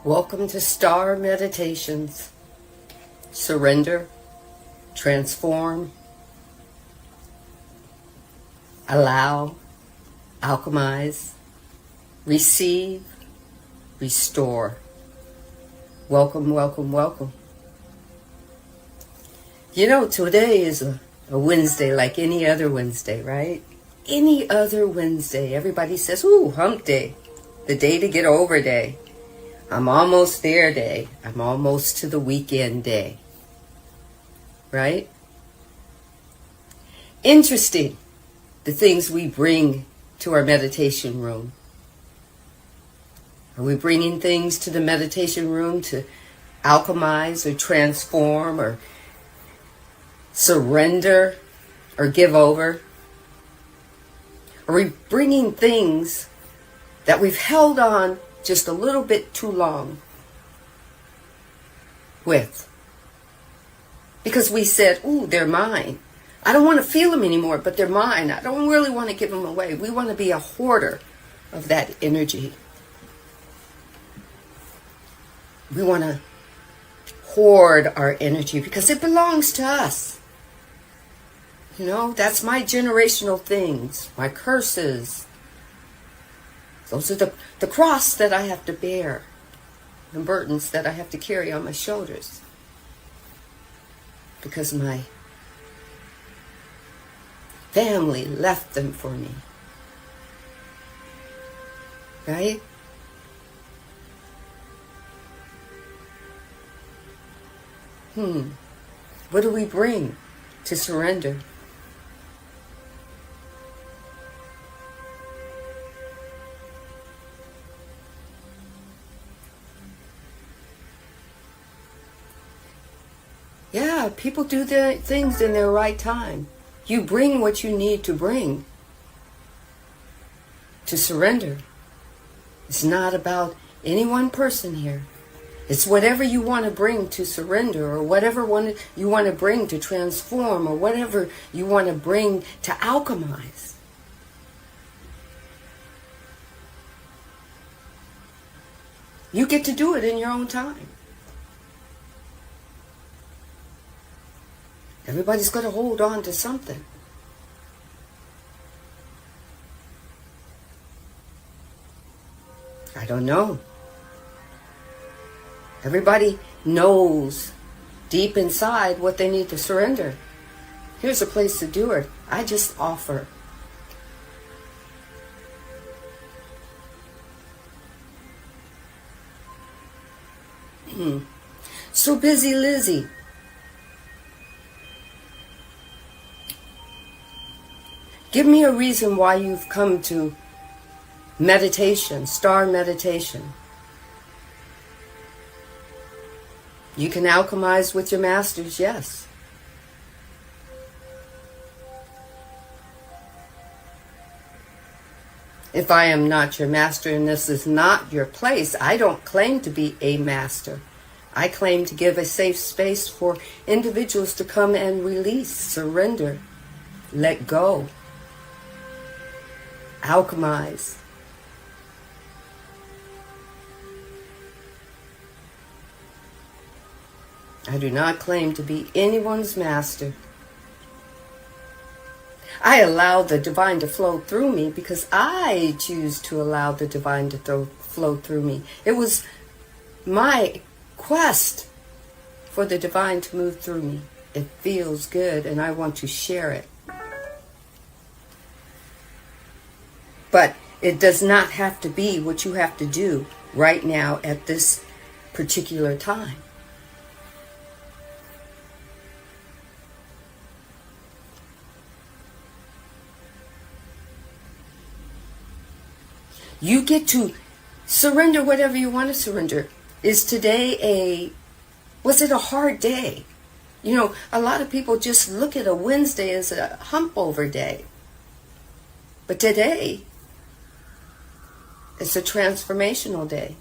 Welcome to S.T.A.R Meditations. Surrender, transform, allow, alchemize, receive, restore. Welcome, welcome, welcome. You know, today is a Wednesday like any other Wednesday, right? Any other Wednesday. Everybody says, ooh, hump day. The day to get over day. I'm almost there day. I'm almost to the weekend day. Right? Interesting, the things we bring to our meditation room. Are we bringing things to the meditation room to alchemize or transform or surrender or give over? Are we bringing things that we've held on just a little bit too long with? Because we said, ooh, they're mine. I don't want to feel them anymore, but they're mine. I don't really want to give them away. We want to be a hoarder of that energy. We want to hoard our energy because it belongs to us. You know, that's my generational things, my curses. Those are the cross that I have to bear, the burdens that I have to carry on my shoulders. Because my family left them for me. Right? What do we bring to surrender? Yeah, people do their things in their right time. You bring what you need to bring to surrender. It's not about any one person here. It's whatever you want to bring to surrender, or whatever you want to bring to transform, or whatever you want to bring to alchemize. You get to do it in your own time. Everybody's got to hold on to something. I don't know. Everybody knows deep inside what they need to surrender. Here's a place to do it. I just offer. So busy, Lizzie. Give me a reason why you've come to meditation, S.T.A.R meditation. You can alchemize with your masters, yes. If I am not your master and this is not your place, I don't claim to be a master. I claim to give a safe space for individuals to come and release, surrender, let go, alchemize. I do not claim to be anyone's master. I allow the divine to flow through me because I choose to allow the divine to flow through me. It was my quest for the divine to move through me. It feels good and I want to share it. But it does not have to be what you have to do right now at this particular time. You get to surrender whatever you want to surrender. Is today was it a hard day? You know, a lot of people just look at a Wednesday as a hump over day. But today, it's a transformational day.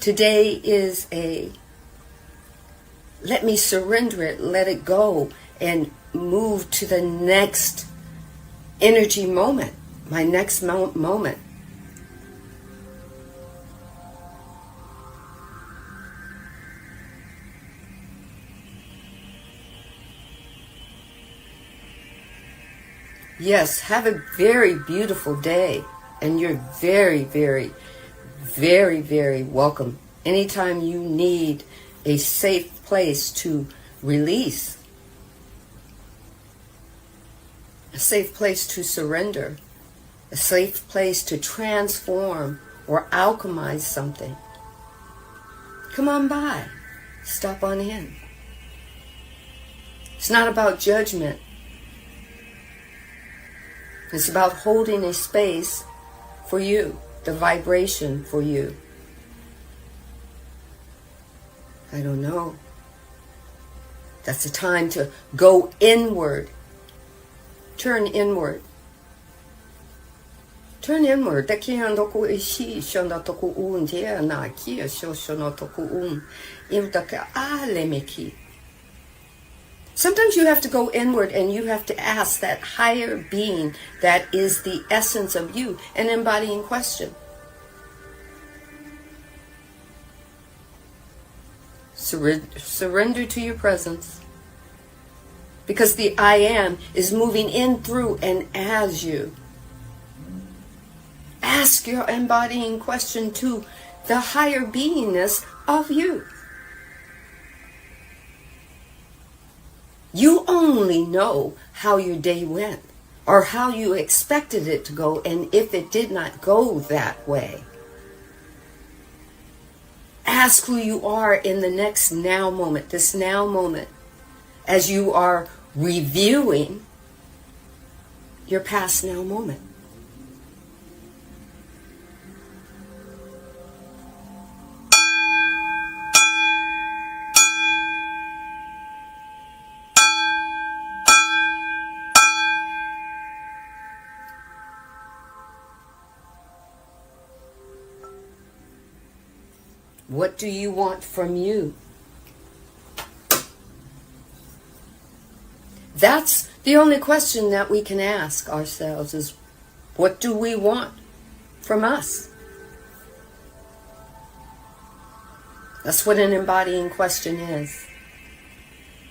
Today is let me surrender it, let it go, and move to the next energy moment, my next moment. Yes, have a very beautiful day. And you're very, very, very, very welcome. Anytime you need a safe place to release, a safe place to surrender, a safe place to transform or alchemize something, come on by. Stop on in. It's not about judgment. It's about holding a space for you, the vibration for you. I don't know. That's the time to go inward. Turn inward. Turn inward. Sometimes you have to go inward and you have to ask that higher being that is the essence of you, an embodying question. Surrender to your presence. Because the I am is moving in, through, and as you. Ask your embodying question to the higher beingness of you. You only know how your day went, or how you expected it to go, and if it did not go that way. Ask who you are in the next now moment, this now moment, as you are reviewing your past now moment. What do you want from you? That's the only question that we can ask ourselves, is what do we want from us? That's what an embodying question is.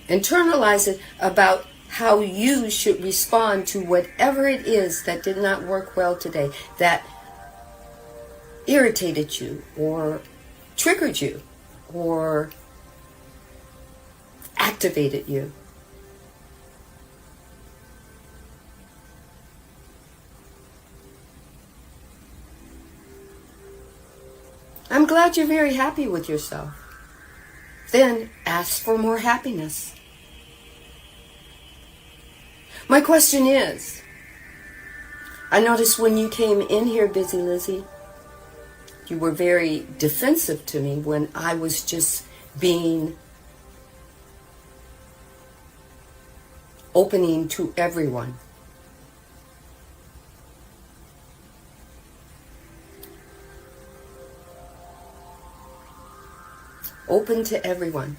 Internalize it about how you should respond to whatever it is that did not work well today, that irritated you, or triggered you, or activated you. I'm glad you're very happy with yourself. Then ask for more happiness. My question is, I noticed when you came in here, Busy Lizzie, you were very defensive to me when I was just being opening to everyone. Open to everyone.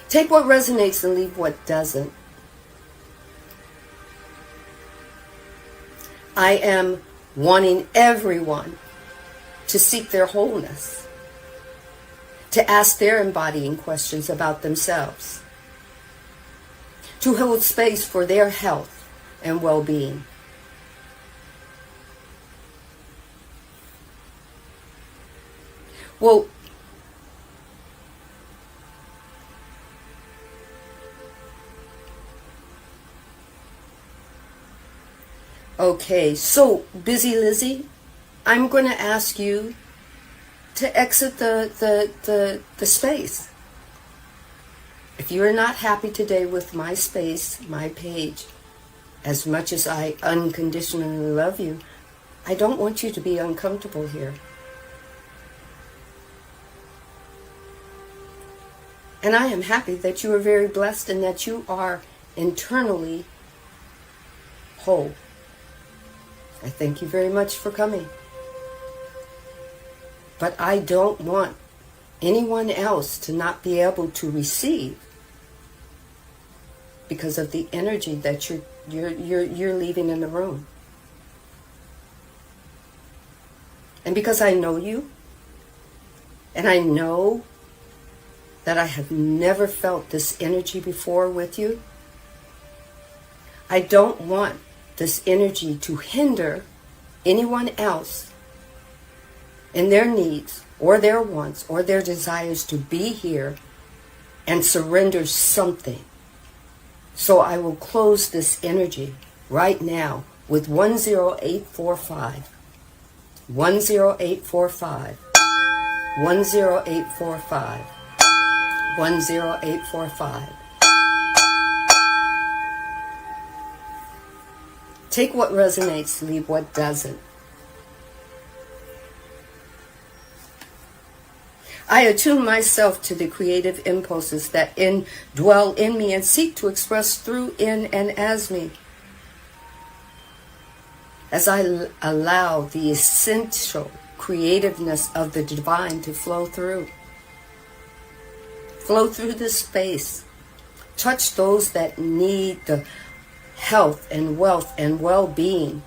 Take what resonates and leave what doesn't. I am wanting everyone to seek their wholeness, to ask their embodying questions about themselves, to hold space for their health and well-being. Well, okay, so Busy Lizzie, I'm going to ask you to exit the space. If you are not happy today with my space, my page, as much as I unconditionally love you, I don't want you to be uncomfortable here. And I am happy that you are very blessed and that you are internally whole. I thank you very much for coming. But I don't want anyone else to not be able to receive because of the energy that you're leaving in the room. And because I know you, and I know that I have never felt this energy before with you, I don't want this energy to hinder anyone else in their needs or their wants or their desires to be here and surrender something. So I will close this energy right now with 10845. 10845. 10845. 10845. Take what resonates, leave what doesn't. I attune myself to the creative impulses that dwell in me and seek to express through, in, and as me. As I allow the essential creativeness of the divine to flow through. Flow through this space. Touch those that need the health and wealth and well-being.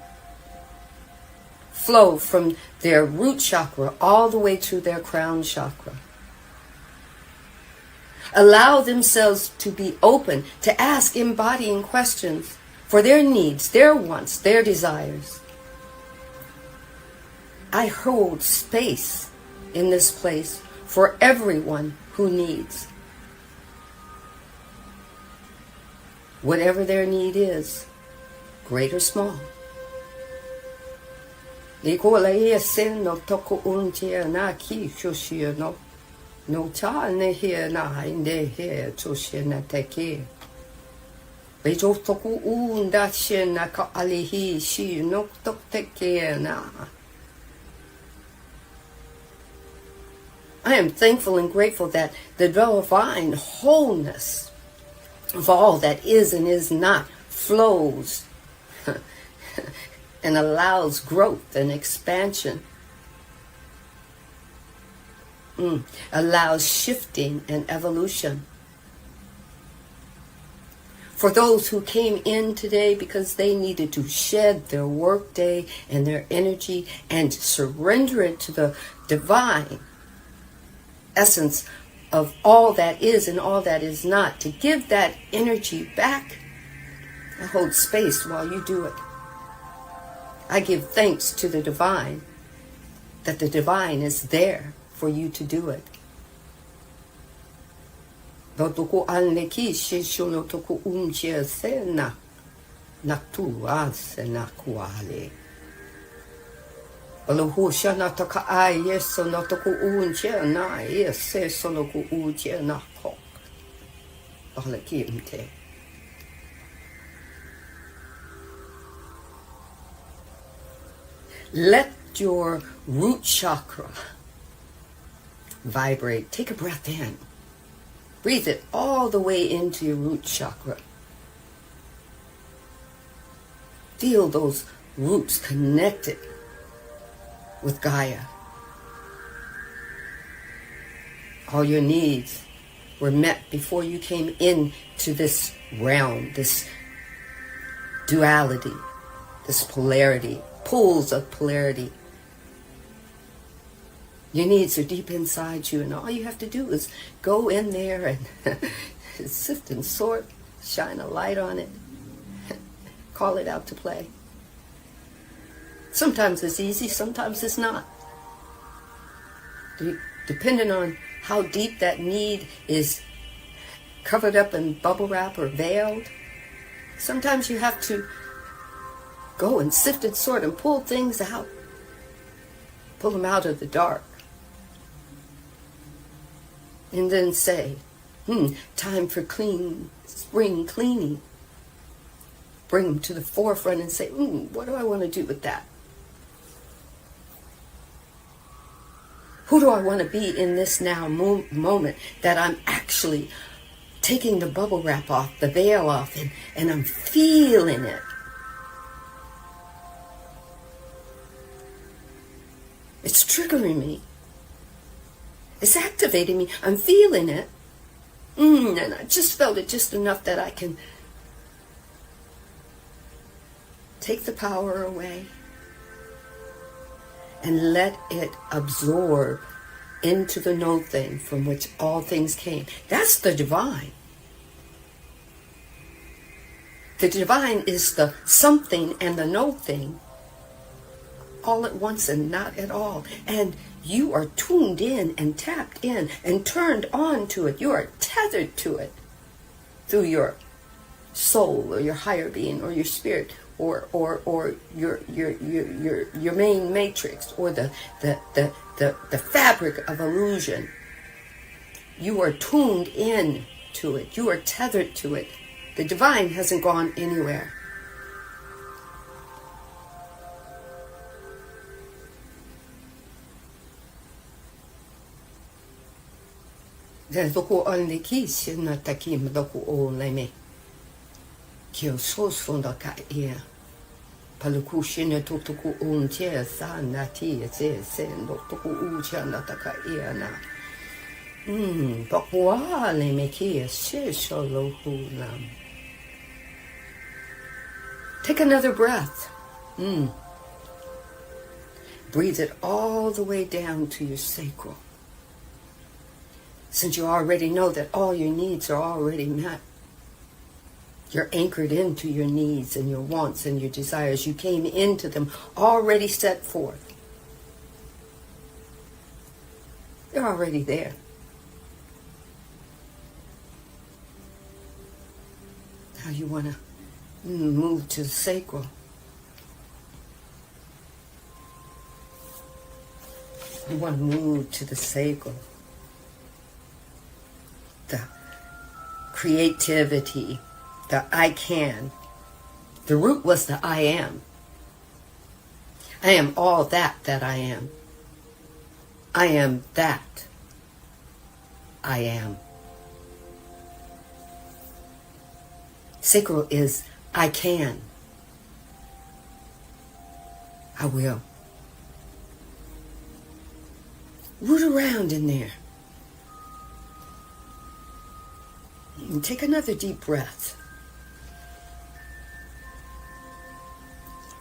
Flow from their root chakra all the way to their crown chakra. Allow themselves to be open to ask embodying questions for their needs, their wants, their desires. I hold space in this place for everyone who needs. Whatever their need is, great or small. No cha ne here na inde here to shena teke. Bejo toku unda shena ka alihi shi no tok teke na. I am thankful and grateful that the divine wholeness of all that is and is not flows and allows growth and expansion. Allows shifting and evolution. For those who came in today because they needed to shed their work day and their energy and surrender it to the divine essence of all that is and all that is not, to give that energy back, I hold space while you do it. I give thanks to the divine that the divine is there for you to do it. Let your root chakra vibrate. Take a breath in. Breathe it all the way into your root chakra. Feel those roots connected with Gaia. All your needs were met before you came into this realm, this duality, this polarity, pools of polarity. Your needs are deep inside you, and all you have to do is go in there and sift and sort, shine a light on it, call it out to play. Sometimes it's easy, sometimes it's not. Depending on how deep that need is covered up in bubble wrap or veiled, sometimes you have to go and sift and sort and pull things out. Pull them out of the dark. And then say, time for spring cleaning. Bring them to the forefront and say, what do I want to do with that? Who do I want to be in this now moment that I'm actually taking the bubble wrap off, the veil off, and I'm feeling it? It's triggering me. It's activating me. I'm feeling it. And I just felt it just enough that I can take the power away and let it absorb into the no thing from which all things came. That's the divine. The divine is the something and the no thing all at once and not at all. And you are tuned in and tapped in and turned on to it. You are tethered to it through your soul or your higher being or your spirit or your main matrix or the fabric of illusion. You are tuned in to it. You are tethered to it. The divine hasn't gone anywhere. Doko only kiss na takim doko o leme. Kyo sos fonda ka ia. Paluku shine toku unche sa na ti se no toku ucha na taka ia na. Bakwa leme ki se solo lam. Take another breath. Breathe it all the way down to your sacral. Since you already know that all your needs are already met. You're anchored into your needs and your wants and your desires. You came into them already set forth. They're already there. Now you want to move to the sacral. You want to move to the sacral. The creativity, the I can. The root was the I am. I am all that I am. I am that I am. Sacral is I can. I will. Root around in there. And take another deep breath.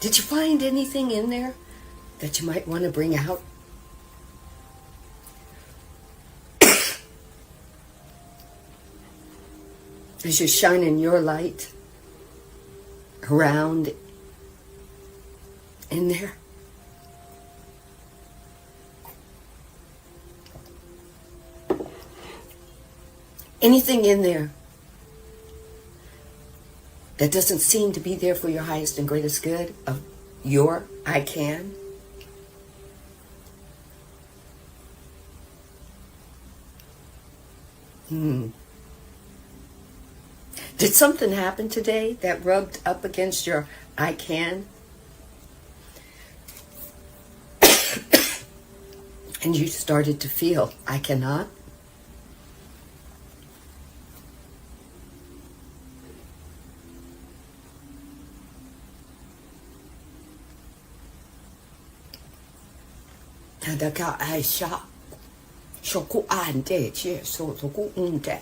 Did you find anything in there that you might want to bring out? As you're shining your light around in there. Anything in there that doesn't seem to be there for your highest and greatest good of your I can? Did something happen today that rubbed up against your I can? And you started to feel I cannot? Daka Aisha Shoku Ante so Toku Unte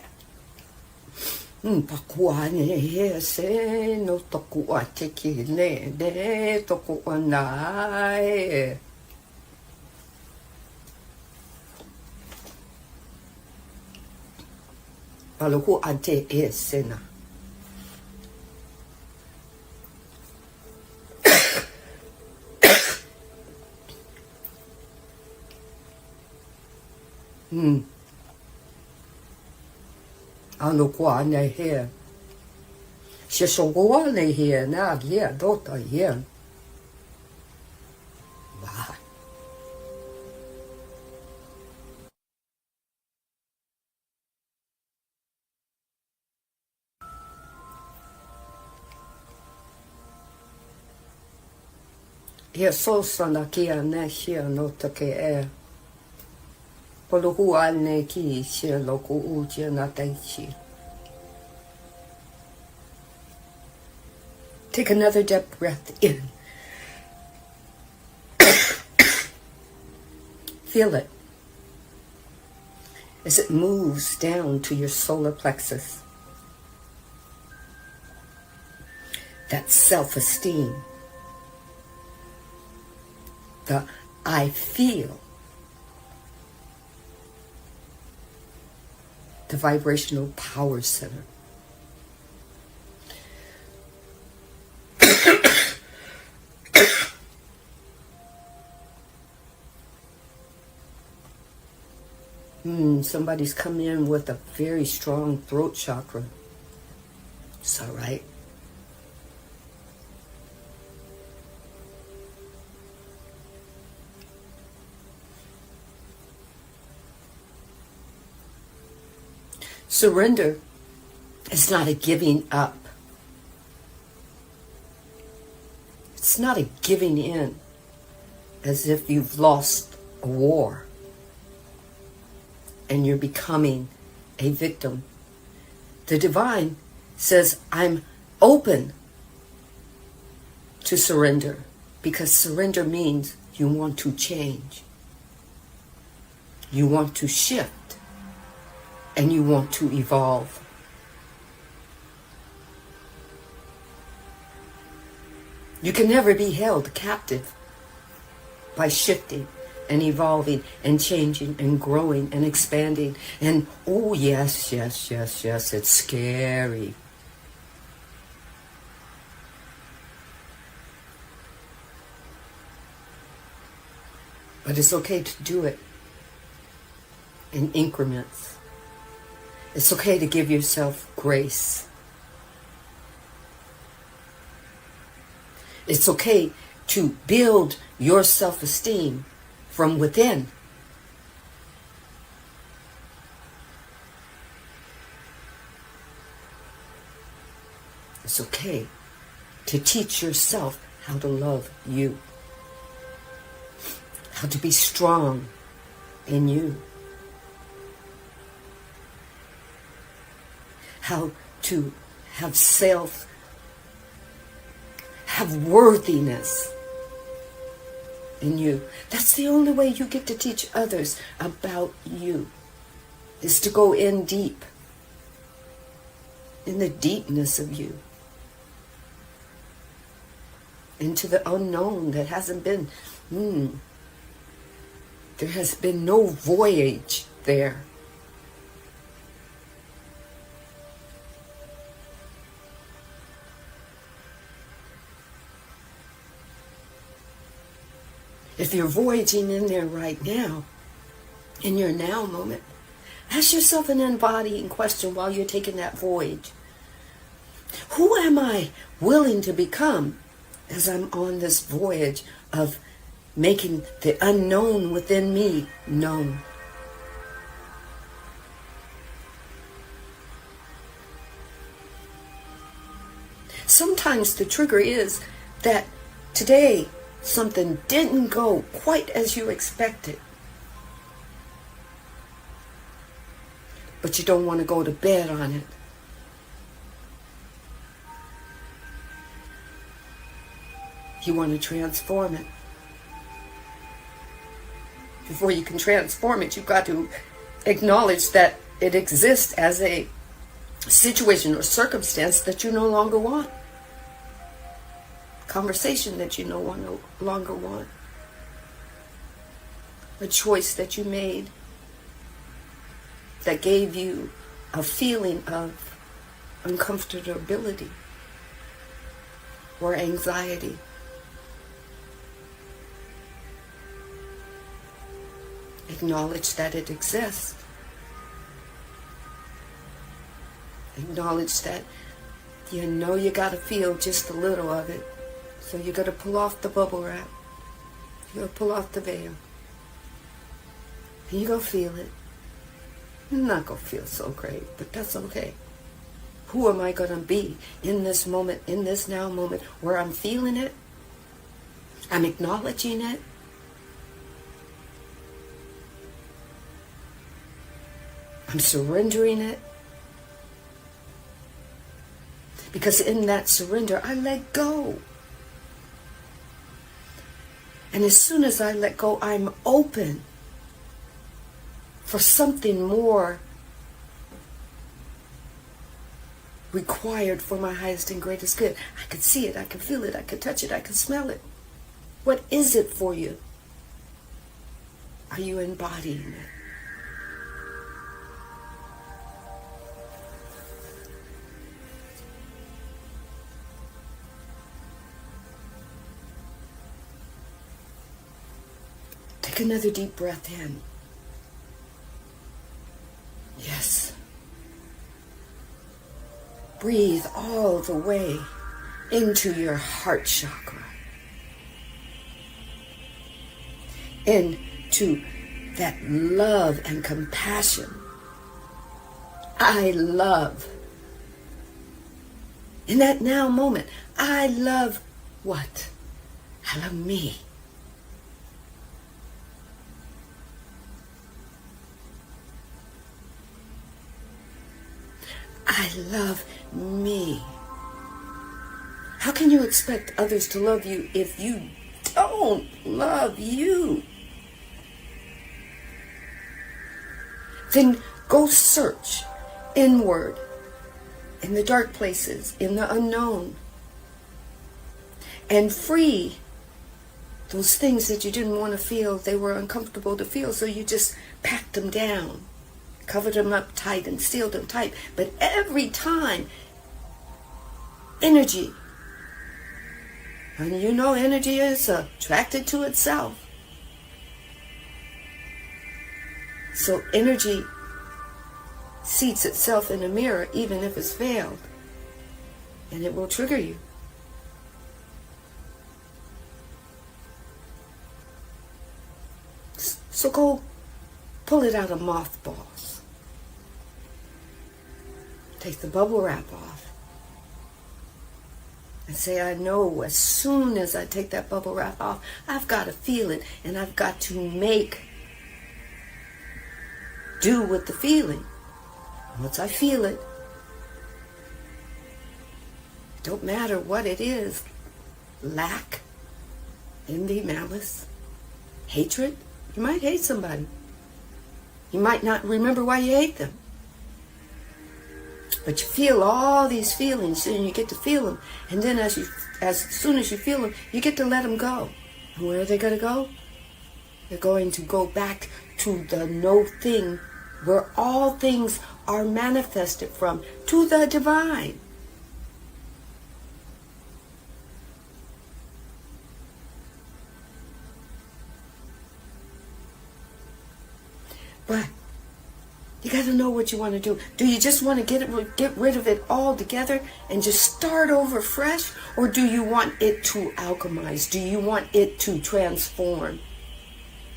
Pakuane here say no Toku Ateki de Toku Anai Paloku Ante is Sena. Ano kwa ne here. She so go ne here na here daughter here. Wow. Here so sana kia ne here no take air. Poloku ane ki she loku uche na taichi. Take another deep breath in. Feel it as it moves down to your solar plexus. That self-esteem. The I feel. The vibrational power center. Somebody's come in with a very strong throat chakra. It's all right. Surrender is not a giving up. It's not a giving in as if you've lost a war and you're becoming a victim. The divine says, I'm open to surrender, because surrender means you want to change. You want to shift, and you want to evolve. You can never be held captive by shifting and evolving and changing and growing and expanding. And oh yes, it's scary. But it's okay to do it in increments. It's okay to give yourself grace. It's okay to build your self-esteem from within. It's okay to teach yourself how to love you, how to be strong in you, how to have have worthiness in you. That's the only way you get to teach others about you, is to go in deep, in the deepness of you, into the unknown that hasn't been, there has been no voyage there. If you're voyaging in there right now, in your now moment, ask yourself an embodying question while you're taking that voyage. Who am I willing to become as I'm on this voyage of making the unknown within me known? Sometimes the trigger is that today something didn't go quite as you expected. But you don't want to go to bed on it. You want to transform it. Before you can transform it, you've got to acknowledge that it exists as a situation or circumstance that you no longer want. Conversation that you no longer want. A choice that you made that gave you a feeling of uncomfortability or anxiety. Acknowledge that it exists. Acknowledge that you know you got to feel just a little of it. So you got to pull off the bubble wrap. You got to pull off the veil. And you go feel it. You're not going to feel so great, but that's okay. Who am I going to be in this moment, in this now moment, where I'm feeling it? I'm acknowledging it. I'm surrendering it. Because in that surrender, I let go. And as soon as I let go, I'm open for something more required for my highest and greatest good. I can see it, I can feel it, I can touch it, I can smell it. What is it for you? Are you embodying it? Take another deep breath in. breathe all the way into your heart chakra, into that love and compassion. I love. In that now moment, I love what? I love me. I love me. How can you expect others to love you if you don't love you? Then go search inward, in the dark places, in the unknown, and free those things that you didn't want to feel. They were uncomfortable to feel, so you just packed them down, covered them up tight and sealed them tight. But every time, energy, and you know energy is attracted to itself. So energy seats itself in a mirror even if it's veiled, and it will trigger you. So go pull it out of mothballs. Take the bubble wrap off and say, I know as soon as I take that bubble wrap off, I've got to feel it, and I've got to do with the feeling. Once I feel it, it don't matter what it is, lack, envy, malice, hatred. You might hate somebody. You might not remember why you hate them. But you feel all these feelings, and you get to feel them. And then as soon as you feel them, you get to let them go. And where are they going to go? They're going to go back to the no thing, where all things are manifested from, to the divine. But you got to know what you want to do. Do you just want to get rid of it all together and just start over fresh? Or do you want it to alchemize? Do you want it to transform?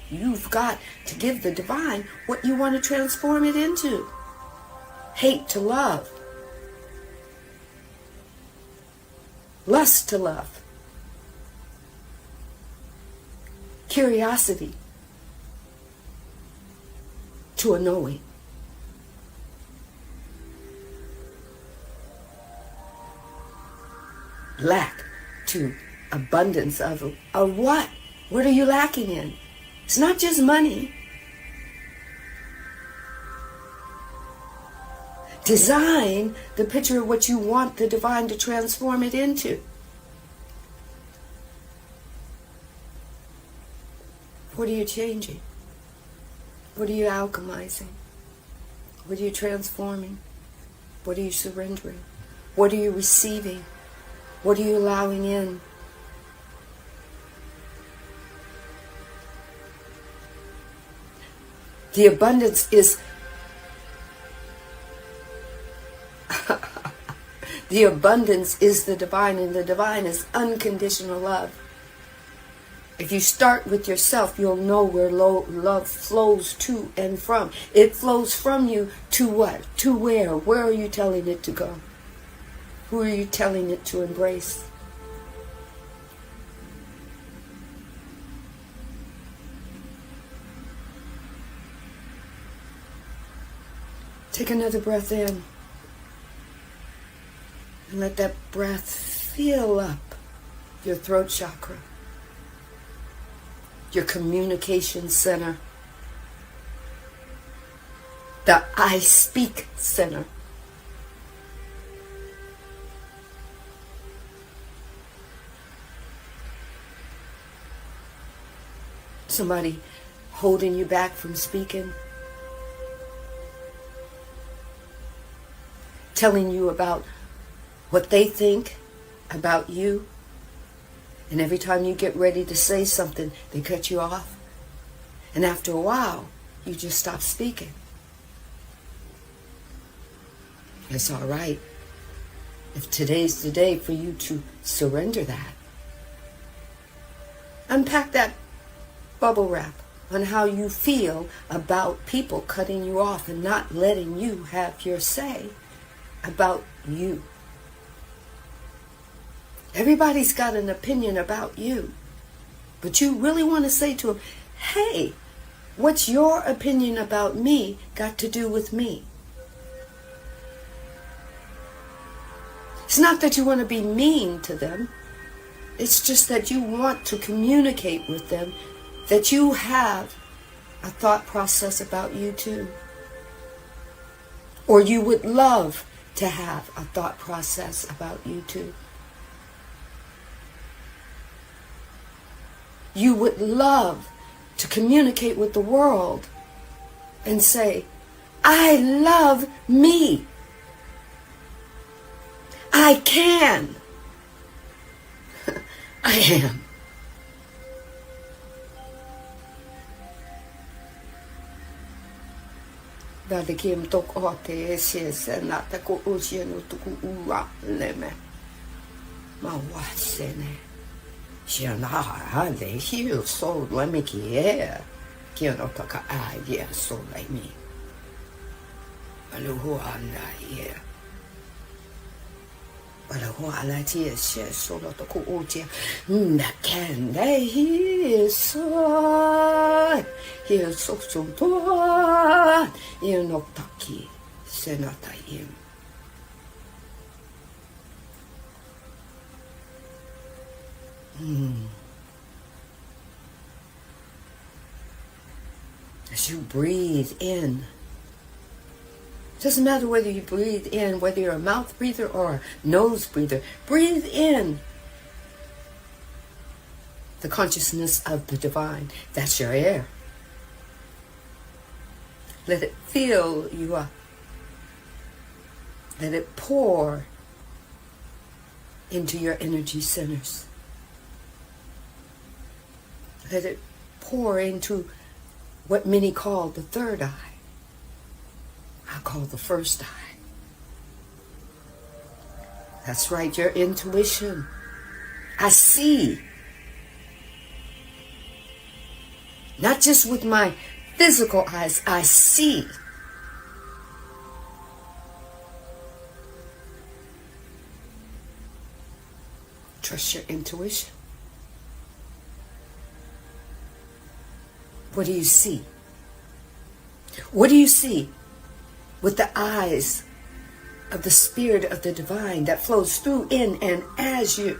You've got to give the divine what you want to transform it into. Hate to love. Lust to love. Curiosity to a knowing. Lack to abundance of what? What are you lacking in? It's not just money. Design the picture of what you want the divine to transform it into. What are you changing? What are you alchemizing? What are you transforming? What are you surrendering? What are you receiving? What are you allowing in? The abundance is the abundance is the divine, and the divine is unconditional love. If you start with yourself, you'll know where love flows to and from. It flows from you to what? To where? Where are you telling it to go? Who are you telling it to embrace? Take another breath in. And let that breath fill up your throat chakra, your communication center, the I speak center. Somebody holding you back from speaking, telling you about what they think about you, and every time you get ready to say something, they cut you off, and after a while, you just stop speaking. It's all right. If today's the day for you to surrender that, unpack that bubble wrap on how you feel about people cutting you off and not letting you have your say about you. Everybody's got an opinion about you, but you really want to say to them, hey, what's your opinion about me got to do with me? It's not that you want to be mean to them. It's just that you want to communicate with them that you have a thought process about you too. Or you would love to have a thought process about you too. You would love to communicate with the world and say, I love me. I can. I am. Dalikim tok ote se na ta ko usienu tuku ura leme. Ma wasene. Siana ha le hiu so leme ki no taka a ye so like me. Alu ho ana ye. But ho ala ti se so lo to ku utia. Na can they he so to ye no taki se na ta im. As you breathe in, doesn't matter whether you breathe in, whether you're a mouth breather or a nose breather, breathe in the consciousness of the divine. That's your air. Let it fill you up. Let it pour into your energy centers. Let it pour into what many call the third eye. I call the first eye. That's right, your intuition. I see. Not just with my physical eyes, I see. Trust your intuition. What do you see? What do you see with the eyes of the Spirit of the Divine that flows through, in, and as you,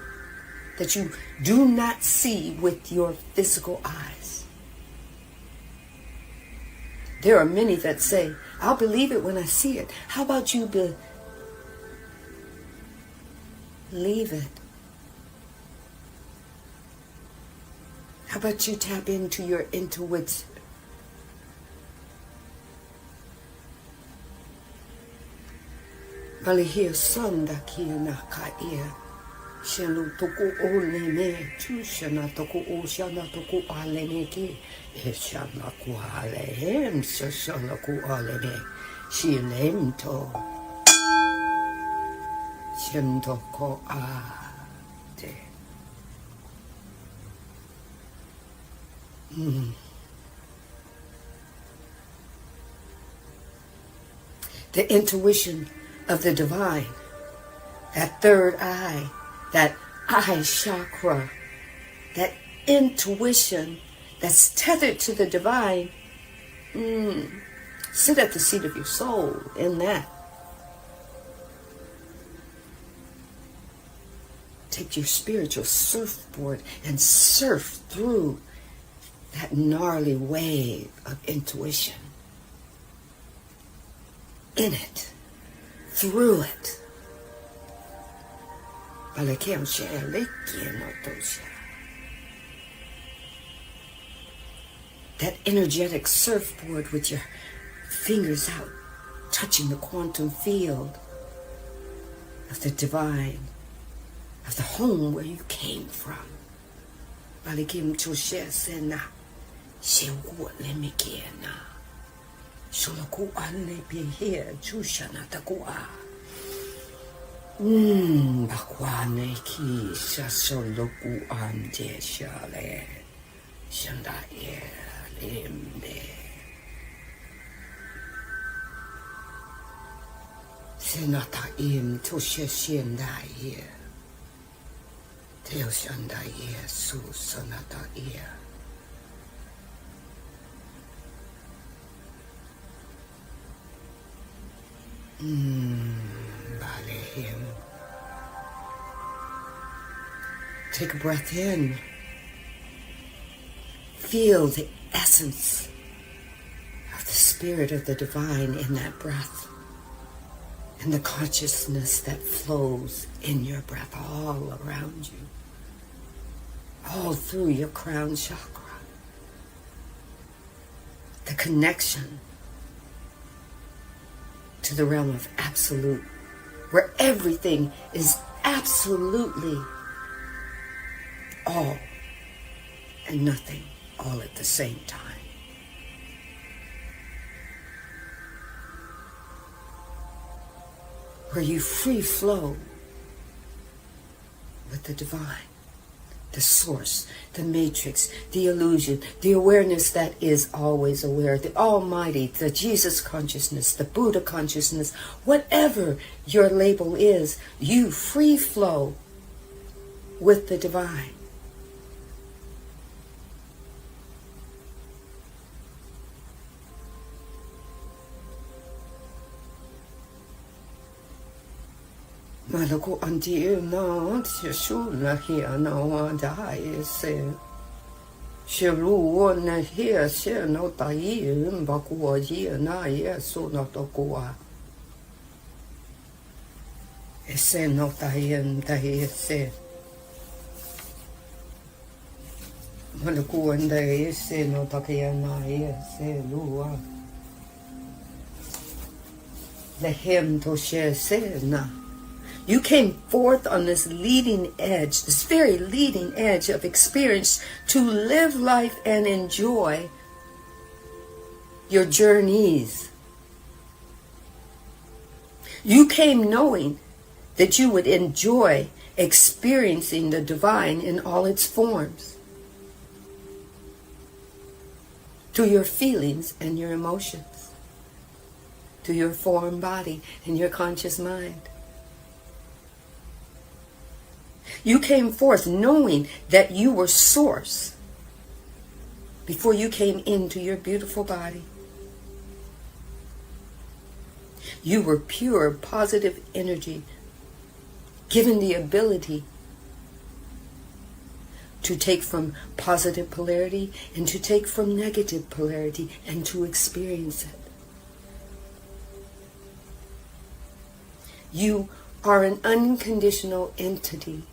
that you do not see with your physical eyes? There are many that say, I'll believe it when I see it. How about you believe it? How about you tap into your intuition? Malihia sanda kia na kaia. Shanu toku o me chushana toku o shana toku alene ki. Shana ku alehem shana ku alene. Shilemto. Shento ko ate. The intuition of the divine, that third eye, that eye chakra, that intuition that's tethered to the divine, sit at the seat of your soul in that. Take your spiritual surfboard and surf through that gnarly wave of intuition. In it. Through it. That energetic surfboard with your fingers out, touching the quantum field of the divine, of the home where you came from. Bakwane ki shasoloku anje shale. Shanda ye limbe. Senata im to shenda ye. Teo shanda ye su sonata ye. Bale him. Take a breath in. Feel the essence of the spirit of the divine in that breath. And the consciousness that flows in your breath all around you. All through your crown chakra. The connection to the realm of absolute, where everything is absolutely all and nothing all at the same time. Where you free flow with the divine, the source, the matrix, the illusion, the awareness that is always aware, the almighty, the Jesus consciousness, the Buddha consciousness, whatever your label is, you free flow with the divine. Malaku anti na shula here no die se shulu na here se no tai baku ji na ye so no to kwa ese no tai se malaku anda se no takia na ye se luwa the him to share se na. You came forth on this leading edge, this very leading edge of experience to live life and enjoy your journeys. You came knowing that you would enjoy experiencing the divine in all its forms, through your feelings and your emotions, through your form body and your conscious mind. You came forth knowing that you were source before you came into your beautiful body. You were pure, positive energy, given the ability to take from positive polarity and to take from negative polarity and to experience it. You are an unconditional entity,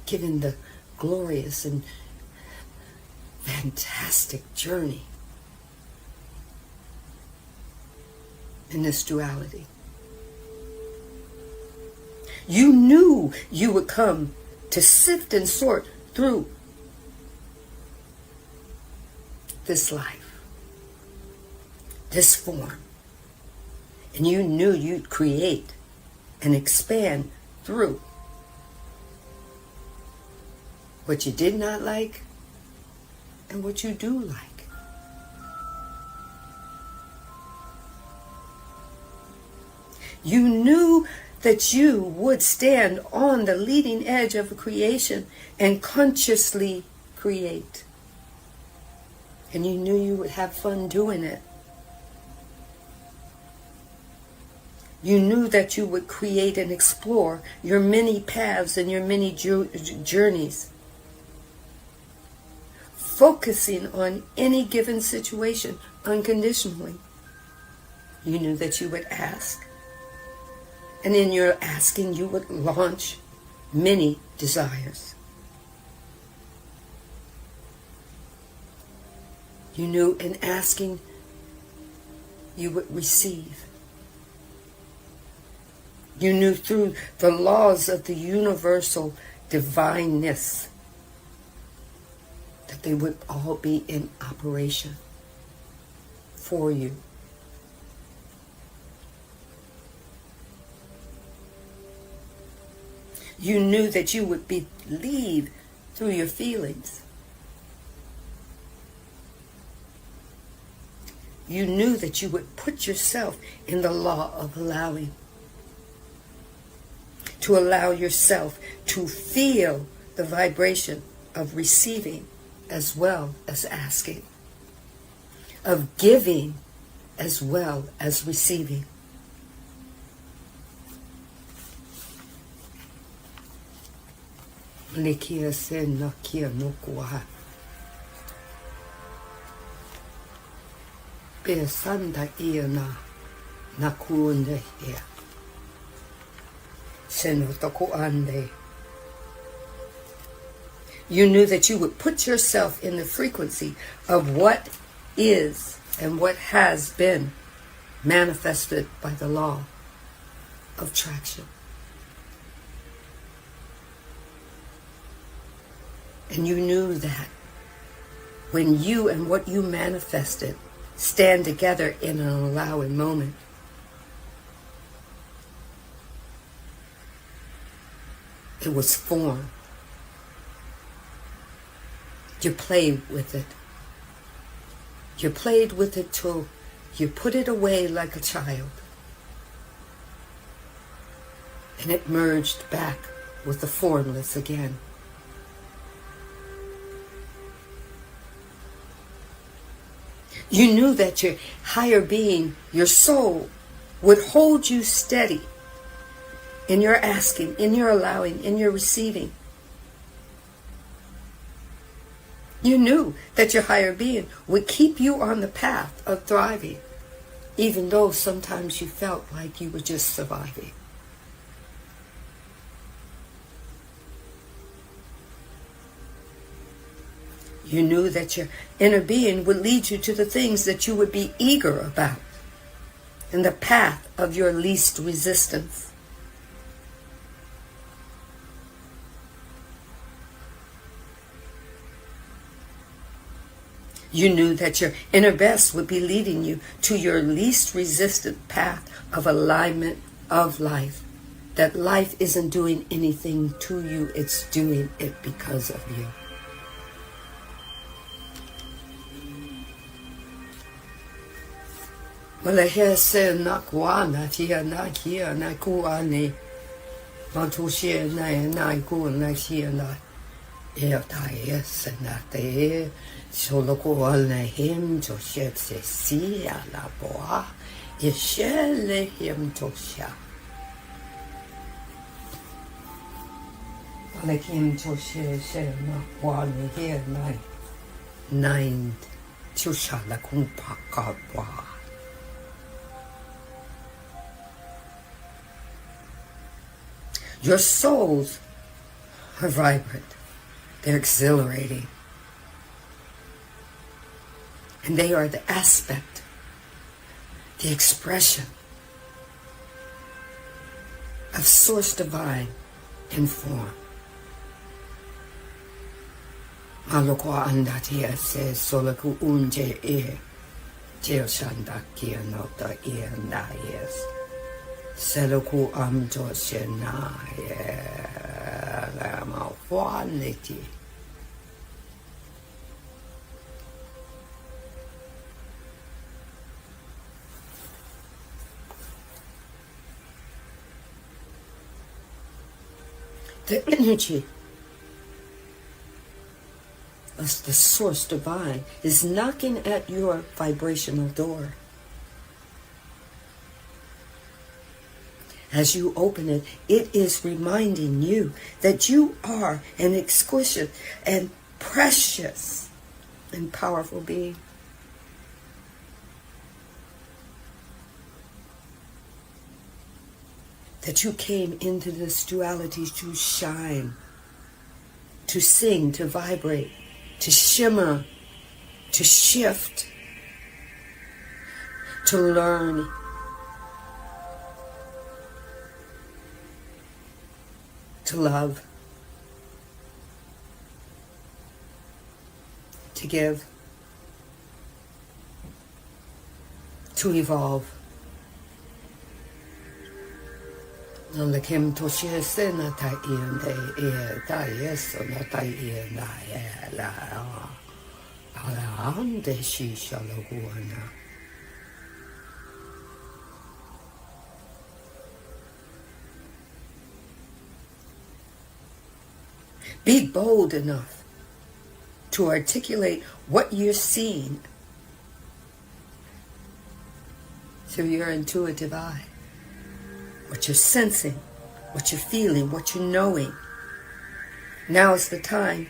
given the glorious and fantastic journey in this duality. You knew you would come to sift and sort through this life, this form, and you knew you'd create and expand through what you did not like and what you do like. You knew that you would stand on the leading edge of creation and consciously create. And you knew you would have fun doing it. You knew that you would create and explore your many paths and your many journeys, focusing on any given situation unconditionally. You knew that you would ask, and in your asking you would launch many desires. You knew in asking you would receive. You knew through the laws of the universal divineness that they would all be in operation for you. You knew that you would believe through your feelings. You knew that you would put yourself in the law of allowing. To allow yourself to feel the vibration of receiving as well as asking. Of giving as well as receiving. Likia se nakia nokua. Be sanda iana nakuunde here. Senotoku ande. You knew that you would put yourself in the frequency of what is and what has been manifested by the law of attraction. And you knew that when you and what you manifested stand together in an allowing moment, it was formed. You played with it. You played with it till you put it away like a child. And it merged back with the formless again. You knew that your higher being, your soul, would hold you steady in your asking, in your allowing, in your receiving. You knew that your higher being would keep you on the path of thriving, even though sometimes you felt like you were just surviving. You knew that your inner being would lead you to the things that you would be eager about, in the path of your least resistance. You knew that your inner best would be leading you to your least resistant path of alignment of life. That life isn't doing anything to you, it's doing it because of you. Malahe se nakwana tia na kia na kuane mantushia na ku na kia na e se na te solo ko na him to shet se si la boa e shele him to sha Alekim to she na kwane here nine to sha la kumpa ka boa. Your souls are vibrant. They're exhilarating. And they are the aspect, the expression of Source Divine in form. Maloko andatia says solaku unje e jeoshanda kia nota e na yes. Seloku amjo shena la ma quality. The energy of the Source Divine is knocking at your vibrational door. As you open it, it is reminding you that you are an exquisite and precious and powerful being. That you came into this duality to shine, to sing, to vibrate, to shimmer, to shift, to learn, to love, to give, to evolve, Non le kem to she se na tai in de tai yes na tai in na la ala ande shi shalo guana. Be bold enough to articulate what you're seeing through your intuitive eye, what you're sensing, what you're feeling, what you're knowing. Now is the time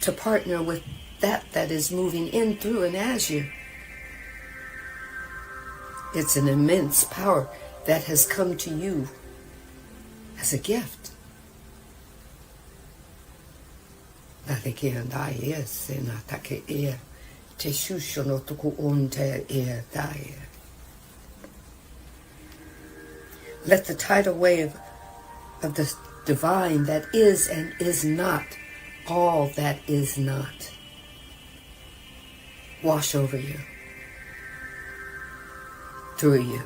to partner with that is moving in, through, and as you. It's an immense power that has come to you as a gift. Let the tidal wave of the divine that is and is not all that is not wash over you, through you.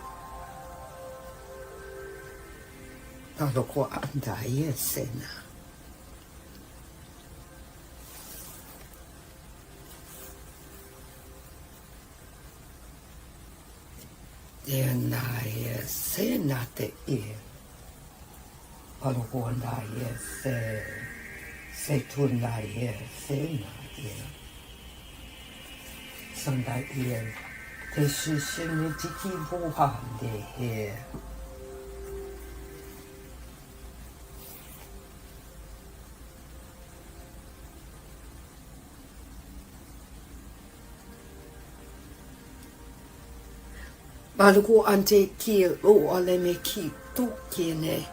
Maluku ante ki o ale me ki tu kiene.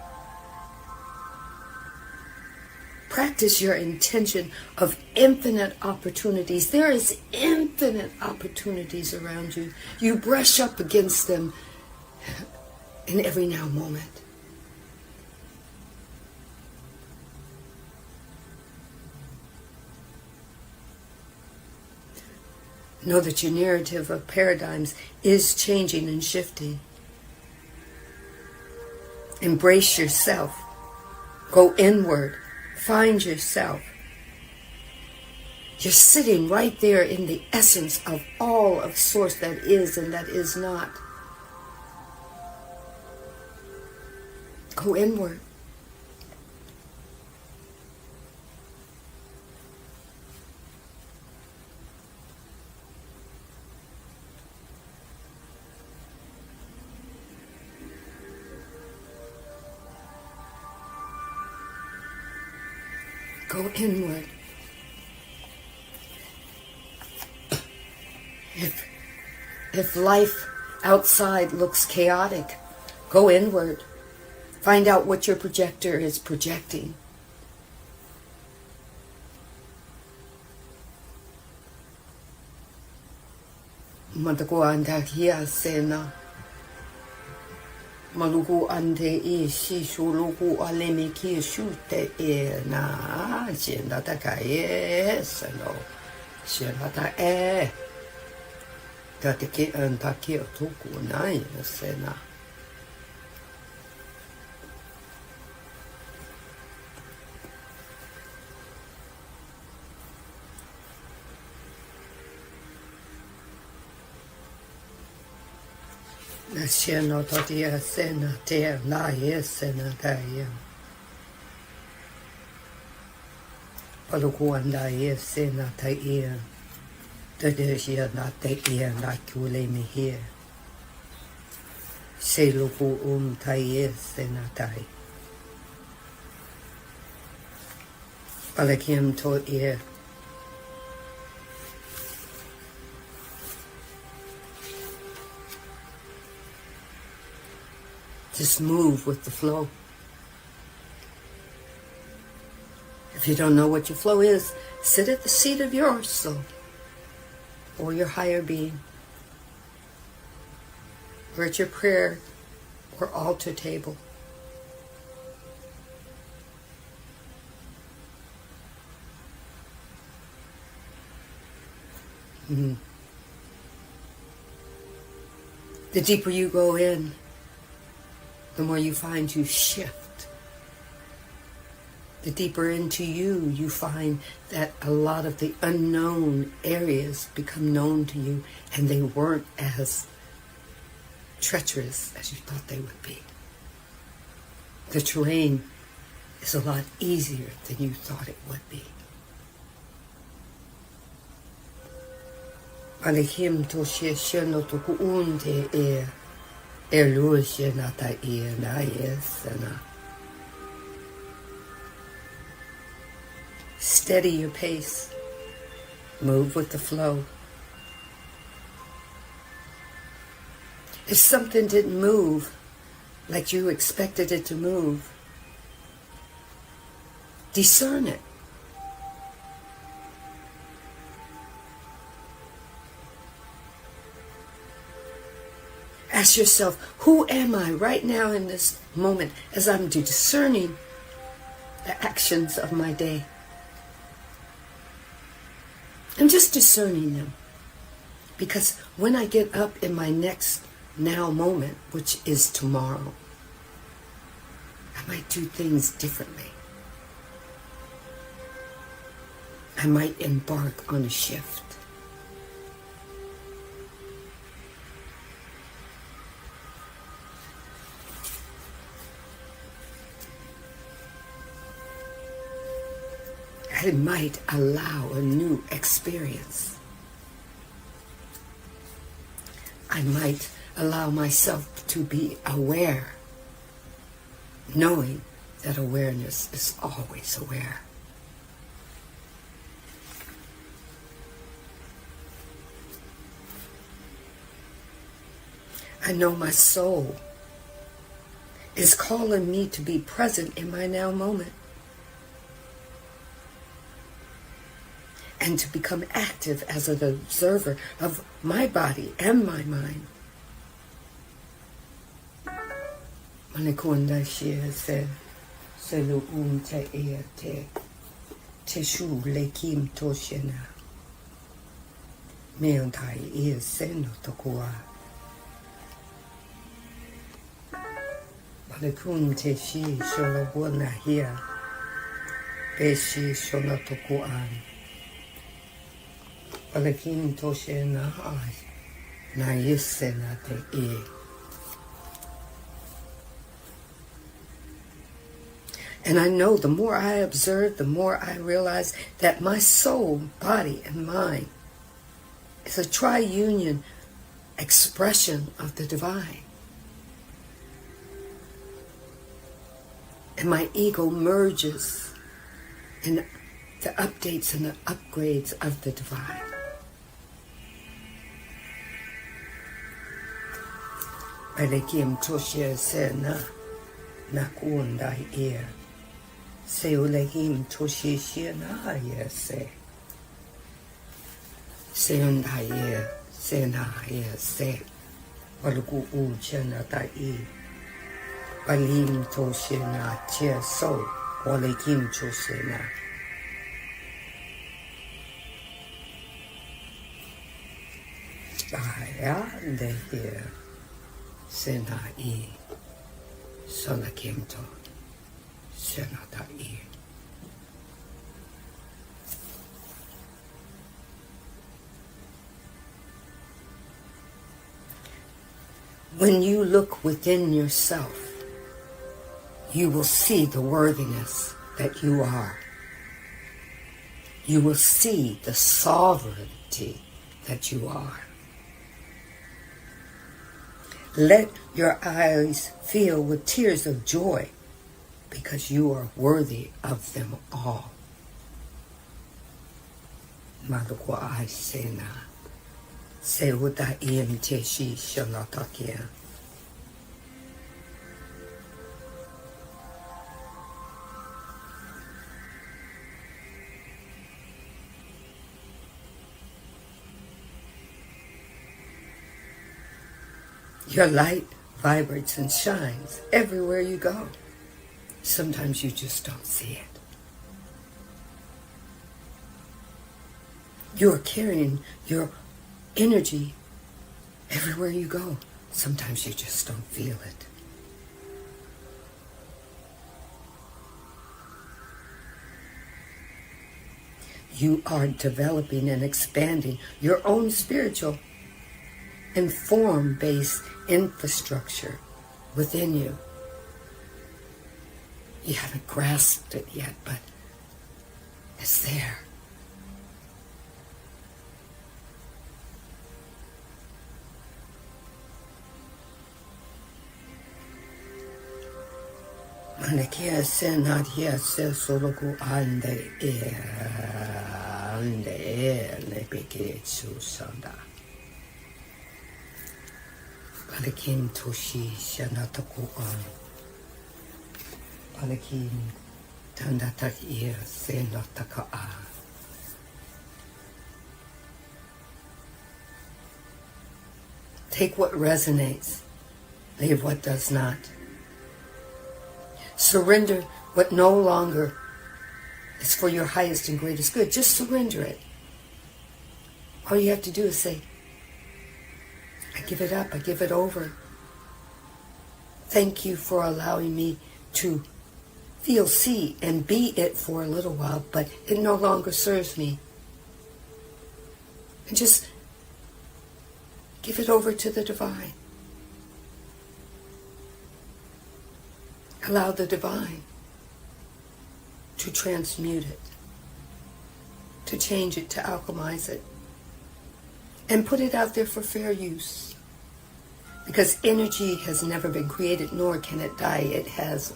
Practice your intention of infinite opportunities. There is infinite opportunities around you. You brush up against them in every now moment. Know that your narrative of paradigms is changing and shifting. Embrace yourself. Go inward. Find yourself. You're sitting right there in the essence of all of Source that is and that is not. Go inward. Go inward. If life outside looks chaotic, go inward. Find out what your projector is projecting. Matako anda kia sena. Maluku ande e shishu luku aleme ki shute e na shenda taka e seno shenda ta e tate ki anta ki otuku nai sena. Siano totia sena te la yesena taia. Palukuanda yesena taia. Tadeshia na taia na kule me here. Seluku taia sena tai. Palakim to ear. Just move with the flow. If you don't know what your flow is, sit at the seat of your soul or your higher being, or at your prayer or altar table. The deeper you go in, the more you find you shift. The deeper into you, you find that a lot of the unknown areas become known to you, and they weren't as treacherous as you thought they would be. The terrain is a lot easier than you thought it would be. Alehim toshe sheno toku unte eluche nata na yesana. Steady your pace. Move with the flow. If something didn't move like you expected it to move, discern it. Ask yourself, who am I right now in this moment as I'm discerning the actions of my day? I'm just discerning them. Because when I get up in my next now moment, which is tomorrow, I might do things differently. I might embark on a shift. I might allow a new experience. I might allow myself to be aware, knowing that awareness is always aware. I know my soul is calling me to be present in my now moment and to become active as an observer of my body and my mind. Manekunda shia se lu te te shu lekim toshena meontai seno tokua Manekun te shi shola buona hia beshi shola tokuan Palakin toshe na ai na yese na te And I know the more I observe, the more I realize that my soul, body, and mind is a triunion expression of the divine. And my ego merges in the updates and the upgrades of the divine. Alekim toshe se na kuunda se ulehim toshe shia na se unda se na se waluku chena balim toshe na che so walekim toshe na de here Sandee Solakimto Sandee. When you look within yourself, you will see the worthiness that you are. You will see the sovereignty that you are. Let your eyes fill with tears of joy because you are worthy of them all. Malukwa ai sena se uta iemte shi shalatakia. Your light vibrates and shines everywhere you go. Sometimes you just don't see it. You're carrying your energy everywhere you go. Sometimes you just don't feel it. You are developing and expanding your own spiritual and form-based infrastructure within you. You haven't grasped it yet, but it's there. Manakia se nadia se soloku ande le peke susanda. Palakin toshi shanataku an. Palakin tandatak ear se nataka a. Take what resonates, leave what does not. Surrender what no longer is for your highest and greatest good. Just surrender it. All you have to do is say, I give it up, I give it over. Thank you for allowing me to feel, see, and be it for a little while, but it no longer serves me. And just give it over to the divine. Allow the divine to transmute it, to change it, to alchemize it, and put it out there for fair use. Because energy has never been created, nor can it die. It has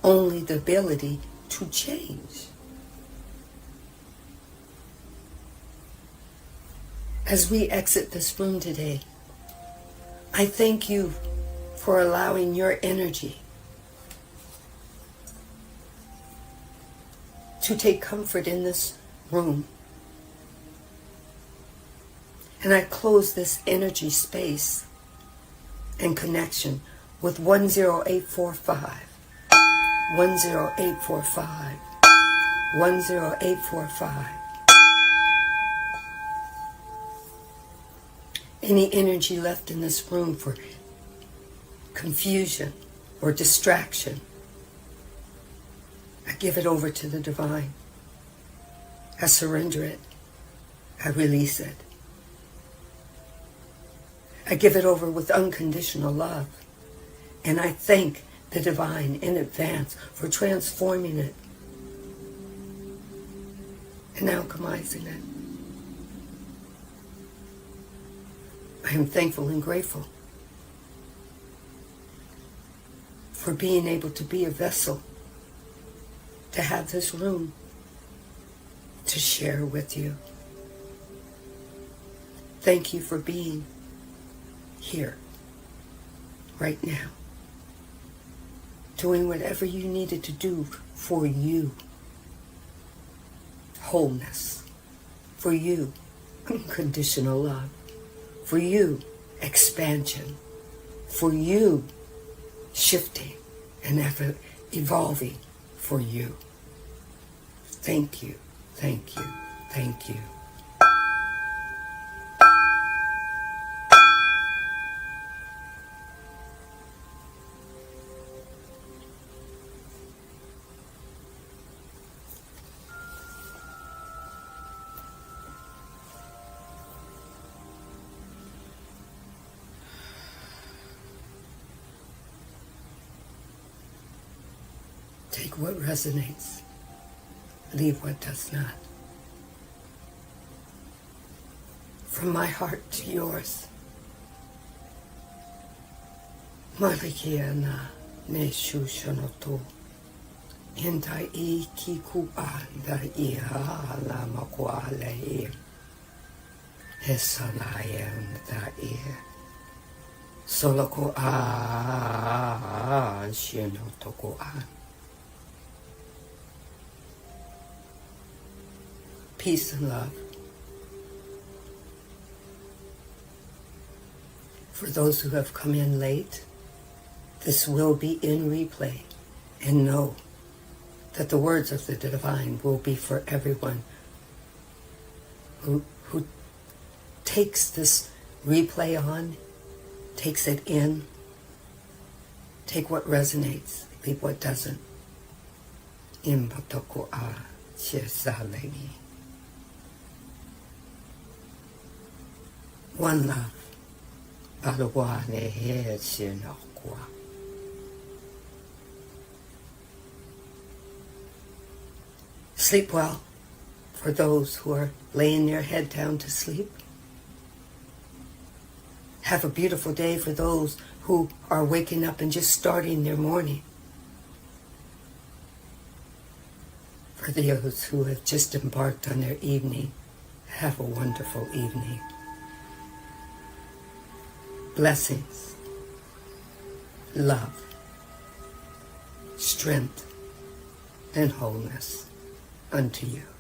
only the ability to change. As we exit this room today, I thank you for allowing your energy to take comfort in this room. And I close this energy space and connection with 10845, 10845, 10845. Any energy left in this room for confusion or distraction, I give it over to the divine. I surrender it. I release it. I give it over with unconditional love. And I thank the divine in advance for transforming it and alchemizing it. I am thankful and grateful for being able to be a vessel, to have this room to share with you. Thank you for being here right now, doing whatever you needed to do for you. Wholeness. For you, unconditional love. For you, expansion. For you, shifting and ever evolving. For you. Thank you, thank you, thank you. Take what resonates, leave what does not. From my heart to yours. Malikiana neshu shanoto. Inta I kiku anda iha la makwale. Hesanayan da I. Soloko a shinotoko a. Peace and love. For those who have come in late, this will be in replay. And know that the words of the divine will be for everyone who takes this replay on, takes it in. Take what resonates, leave what doesn't. Impatoko a shezalegi. One love. Alawa ne he sinakwa. Sleep well for those who are laying their head down to sleep. Have a beautiful day for those who are waking up and just starting their morning. For those who have just embarked on their evening, have a wonderful evening. Blessings, love, strength, and wholeness unto you.